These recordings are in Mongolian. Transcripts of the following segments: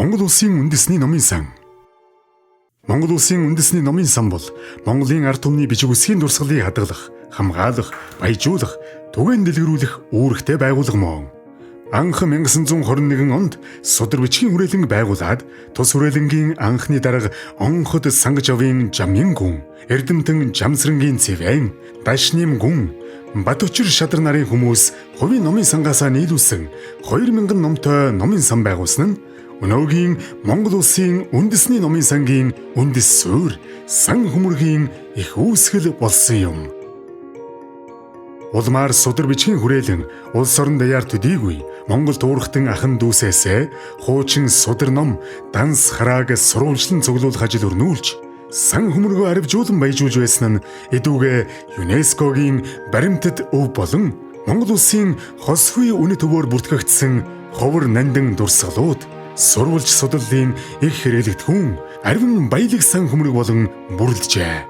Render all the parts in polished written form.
Монгол Улсын үндэсний номын сан. Монгол Улсын үндэсний номын сан бол Монголын ард түмний бичиг үсгийн дурсгалыг хадгалах, хамгаалах, баяжуулах, түгээн дэлгэрүүлэх үүрэгтэй байгууллага мөн. Анх 1921 онд Судар бичгийн хүрээлэн байгуулад тус хүрээлэнгийн анхны дарга онход сангаж авын Жамын гүн, Эрдэмтэн Жамсрангийн цэвэн, Дашним гүн, Батөчир шадар нарын хүмүүс хувийн номын сангаасаа нийлүүлсэн 2000 номтой номын сан байгуулсан нь өнөөгийн Монгол Улсын үндэсний номын сангийн үндэс суурь, сан хөмөргийн их үүсгэл болсон юм. Улмаар Судар бичгийн хүрээлэн улс орон даяар төдийгүй Монгол туурхтан ахан дүүсээсээ хуучин Судар ном данс харааг сурвалжлан цуглуулах ажил өрнүүлж сан хөмөргөө арвижуулан баяжуулж байсан нь эдүүгээ ЮНЕСКОгийн баримтат өв болон Монгол Улсын хосгүй үнэ төвөөр бүртгэгдсэн ховор нандин дурсгалууд сурвалж судлалын их хэрэглэгдэхүүн арвин баялаг сан хөмөрг болон бүрэлдэжээ.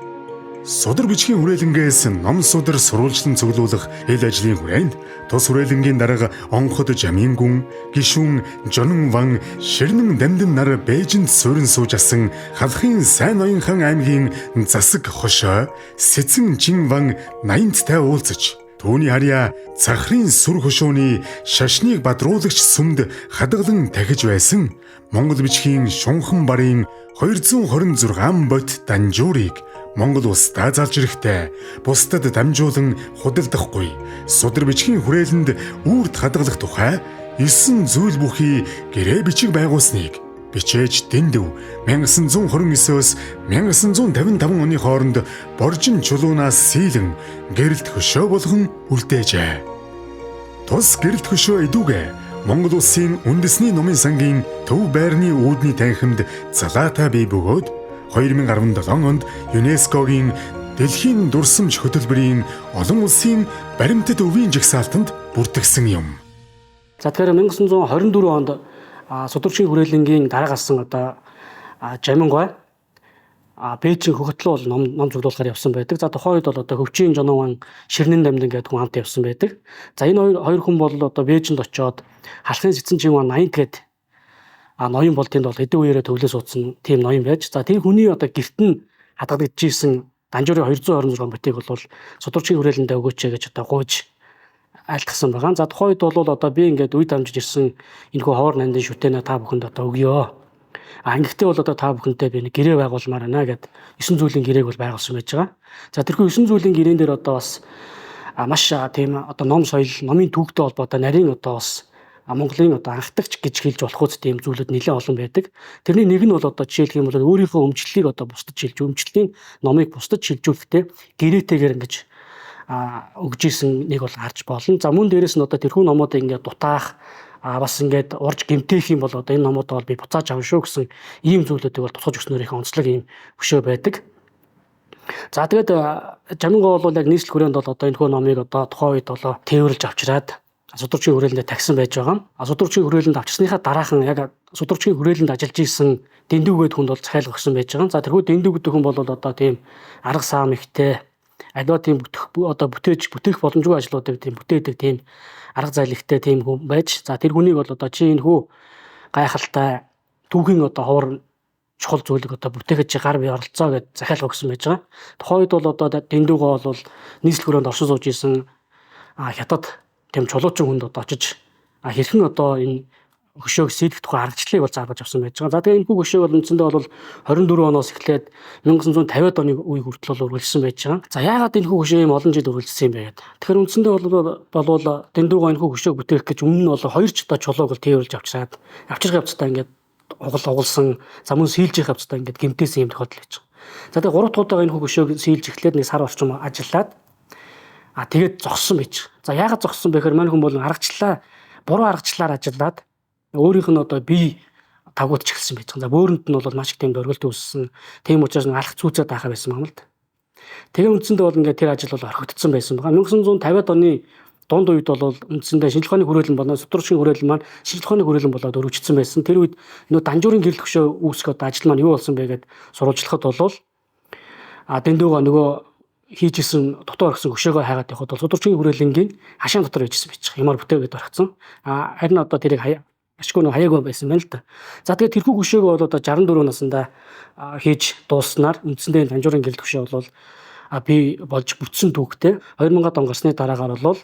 Судар бичгийн хүрээлэнгээс ном судар сурвалжлан цуглуулах хэл ажлын хүрээнд тус хүрээлэнгийн дарга онход Жамын гүн, гишүүн Жонон ван, Ширнэн дамдин нар Бээжинд суурин сууж асан халахын сайн ноёнхан аймгийн засаг хошоо Сэцэн Чин ван 80-тай уулзаж түүний харьяа цахрын сүр хошооны шашныг бадруулагч сүмд хадгалан тахиж байсан Монгол бичгийн шунхан барын 226 бот данжуурыг Монгол улсдаа залж ирэхтэй бусдад дамжуулан худалдахгүй Судар бичгийн хүрээлэнд үрд хадгалах тухай 9 зүйл бүхий гэрээ бичиг байгуулсныг бичээж Дэндв 1929-өөс 1955 оны хооронд Боржин чулуунаас сийлэн гэрэлт хөшөө болгон үлдээжээ. Тус гэрэлт хөшөө эдүүгээ Монгол Улсын үндэсний номын сангийн төв байрны үүдний танхимд залаатай бий бөгөөд 2017 онд ЮНЕСКОгийн Дэлхийн дурсамж хөтөлбөрийн олон улсын баримтат өвийн жагсаалтанд бүртгэгдсэн юм. За тэгэхээр 1924 онд Судар бичгийн хүрээлэнгийн дарга асан Жамин гой Бээжин хөгтлөө бол ном зөвлөхөөр явсан байдаг. За тухайн үед бол Хөвчийн Жонон ван, Ширнэн дамдин гэдэг хүн хамт явсан байдаг. За энэ хоёр хүн бол Бээжинд очоод халахын Сэцэн Чин ван 80 гээд ноён болтынд бол хэдэн үеэрээ төвлөө суудсан тийм ноён байж. За тэр хүний гэрт нь хадгалагдчихсэн данжуурын 226 ботыг бол Судар бичгийн хүрээлэндээ өгөөч гэж гуйж айлтгсан байгаа. За тухайн үед бол би ингээд үе дамжиж ирсэн энэхүү ховор нандин шүтэнэ та бүхэнд өгье. Ингэхдээ бол та бүхэнтэй би нэг гэрээ байгуулмаар байна гэд 9 зүйлийн гэрээг бол байгуулсан байж байгаа. За тэрхүү 9 зүйлийн гэрээн дээр бас маш тийм ном соёл, номын түүхтэй холбоотой нарийн бас Монголын анхдагч гэж хэлж болох үст тийм зүйлүүд нэлээд олон байдаг. Тэрний нэг нь бол жишээлх юм бол өөрийнхөө өмчлөлийг бусдад шилж, өмчлөлийн номыг бусдад шилжүүлэхдээ гэрээтэйгээр ингэж өгж исэн нэг бол харж болно. За мөн дээрэс нь тэрхүү номуудыг ингээд дутаах бас ингээд урж гэмтээх юм бол энэ номуудаа бол би буцааж авна шүү гэсэн ийм зүйлүүдийг бол тусгаж өгснөөрийнхөө онцлог ийм хөшөө байдаг. За тэгээд Жамин гой бол яг нийслэл хүрээнд бол энэ хөө номыг тухайн үед бол тээвэрлж авчираад Судар бичгийн хүрээлэндээ тагсан байж байгаа. Судар бичгийн хүрээлэнд авчирсныхаа дараахан яг Судар бичгийн хүрээлэнд ажиллаж исэн Дэндв гэдэг хүнд бол захиалга өгсөн байж байгаа. За тэрхүү Дэндв гэдэг хүн бол тийм арга саам ихтэй аливаа тийм бүтээх боломжгүй ажлуудыг тийм бүтээдэг тийм арга зайлигтай тийм хүн байж. За тэр хүнийг бол чи энэ хүү гайхалтай түүхийн ховор чухал зүйлийг бүтээхэд гар бие оролцоо гэж захиалга өгсөн байж байгаа. Тухайн үед бол Дэндв бол нийслэл хүрээнд оршин сууж исэн хятад тийм чулуучин хүнд очиж хэрхэн энэ хөшөөг сэлэх тухай аргачлалыг бол зааж авсан байж байгаа. За тэгээ энэ бүх хөшөөг бол үндсэндээ бол 24 оноос эхлээд 1950-ад оны үе хүртэл үргэлжлсэн байж байгаа. За яагаад энэ хөшөө ийм олон жил үргэлжлсэн юм бэ гэдэг. Тэгэхээр үндсэндээ бол Дэндв энэ хөшөөг бүтээх гэж өмнө нь бол 2 ч чулууг тээвэрлж авчираад авчрах явцдаа ингээд угуулсан, за мөн сийлжих явцдаа ингээд гэмтээсэн юм тохиолдол байж байгаа. За тэгээ 3 дахь удаа энэ хөшөөг сийлж эхлээд нэг сар орчим ажиллаад тэгээд зогссон байж. За яагаад зогссон бэ гэхээр мань хүн бол буруу аргачлалаар ажиллаад өөрийнх нь бие тавгуулж эхэлсэн байж байгаа. За бөөрөнд нь бол маш их тийм дөрвөлт үүссэн. Тийм учраас алах цүүцээ даахаа байсан юм л да. Тэгээ үндсэндээ бол ингээд тэр ажил бол орхигдсон байсан байгаа. 1950-ад оны дунд үед бол үндсэндээ шинжлэх ухааны хүрээлэн болон Судар бичгийн хүрээлэн маань шинжлэх ухааны хүрээлэн болоод өргөжсөн байсан. Тэр үед данжуурын гэрэл хөшөө үүсгэх ажил маань юу болсон бэ гэд сурвалжлахад бол Дэндвга нөгөө хийжсэн дотор орхисон хөшөөгөө хайгаад явхад бол Судар бичгийн хүрээлэнгийн хашаан дотор байжсэн байж байгаа. Ямар бүтээгээд орхисон. Харин тэрийг ашгүй нэг хаяг байсан байна л да. За тэгээд тэрхүү хөшөөг бол одоо 64 наснда хийж дууснаар үндсэндээ Танжуурын гэрэл хөшөө бол би болж бүтсэн түүхтэй 2000-ад он гарсны дараагаар бол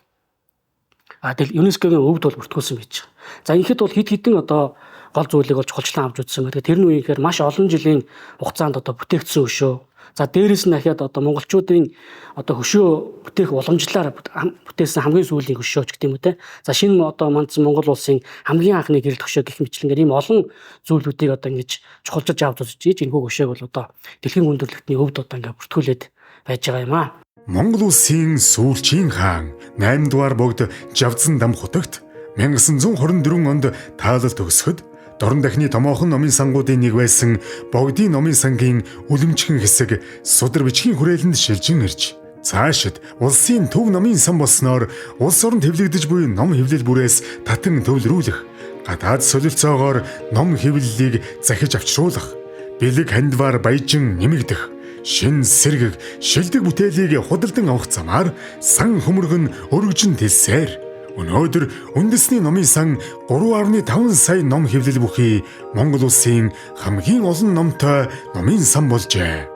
тэгэл ЮНЕСКОгийн өвд бол бүртгүүлсэн байж байгаа. За энэхэд бол хэд хэдэн одоо гол зүйлийг бол чухалчлан авч үзсэн. Тэгэхээр тэр нь үеийнхээр маш олон жилийн хугацаанд одоо бүтээгдсэн хөшөө. За дээрэс нь дахиад одоо монголчуудын одоо хөшөө бүтээх уламжлалаар бүтээсэн хамгийн сүүлийн хөшөө ч гэдэг юм уу те. За шинэ одоо мандсан Монгол улсын хамгийн анхны гэрэл хөшөө гэх мэтлэнгээр ийм олон зүйлүүдийг одоо ингэж чухалчилж авч үзэж энэхүү хөшөөг бол одоо дэлхийн хүндрэлтний өвд одоо ингэ бүртгүүлээд байж байгаа юм аа. Монгол улсын сүүлчийн хаан 8 дугаар богд Жавзан дам хутагт 1924 онд таалал төгсөхөд Дорн дахны томоохон номын сангуудын нэг байсан Богдын номын сангийн үлэмжхэн хэсэг Судар бичгийн хүрээлэнд шилжин ирж цаашид улсын төв номын сан болсноор улс орон хэвлэгдэж буй ном хэвлэл бүрээс татан төвлөрүүлэх, гадаад солилцоогоор ном хэвлэлийг захиж авчруулах, бэлэг хандваар баяжин нэмэгдэх, шин сэргэг шилдэг бүтээлийг худалдан авах замаар сан хөмөргөн өргөжин тэлсээр өнөөдөр үндэсний номын сан 3.5 сая ном хэвлэл бүхий Монгол улсын хамгийн олон номтой номын сан болжээ.